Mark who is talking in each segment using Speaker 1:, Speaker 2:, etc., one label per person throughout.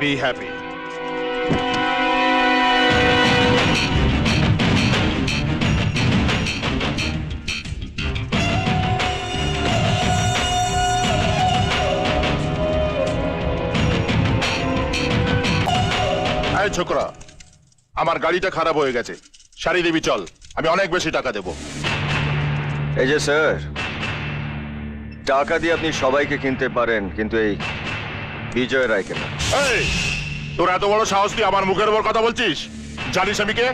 Speaker 1: Be happy. এই ছোকরা, আমার গাড়িটা খারাপ হয়ে গেছে, সারিয়ে দিবি চল, আমি অনেক বেশি টাকা দেবো।
Speaker 2: এই যে স্যার, টাকা দিয়ে আপনি সবাইকে কিনতে পারেন, কিন্তু এই বিজয় রায়কে না।
Speaker 1: এই, তোর এত বড় সাহস, তুই আমার মুখের উপর কথা বলছিস? জানিস আমি কে?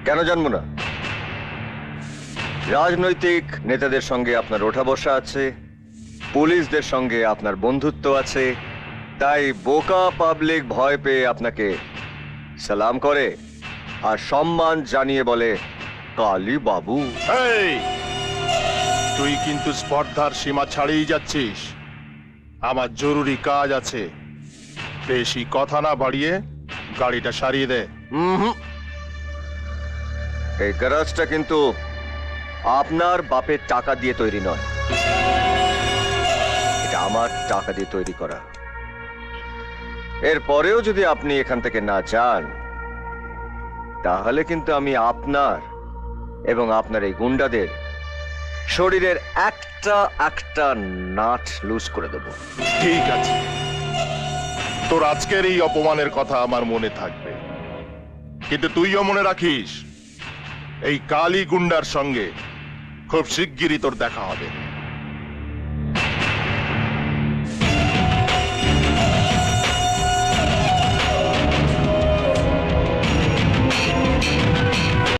Speaker 2: কেন জানবো না? রাজনৈতিক নেতাদের সঙ্গে আপনার ওঠা বসা আছে, পুলিশদের সঙ্গে আপনার বন্ধুত্ব আছে, তাই বোকা পাবলিক ভয় পেয়ে আপনাকে সালাম করে আর সম্মান জানিয়ে বলে কালী বাবু।
Speaker 1: এই, তুই কিন্তু স্পর্ধার সীমা ছাড়িয়ে যাচ্ছিস। আমার জরুরি কাজ আছে, বেশি কথা না বাড়িয়ে গাড়িটা সারিয়ে দে।
Speaker 2: এই গ্যারাজটা কিন্তু আপনার বাপের টাকা দিয়ে তৈরি নয়, এটা আমার টাকা দিয়ে তৈরি করা। এরপরেও যদি আপনি এখান থেকে না যান, তাহলে কিন্তু আমি আপনার এবং আপনার এই গুন্ডাদের শরীরের একটা একটা নাট লুজ করে দেব।
Speaker 1: ঠিক আছে, তোর আজকের এই অপমানের কথা আমার মনে থাকবে, কিন্তু তুইও মনে রাখিস, এই কালী গুন্ডার সঙ্গে খুব শিগগিরই তোর দেখা হবে।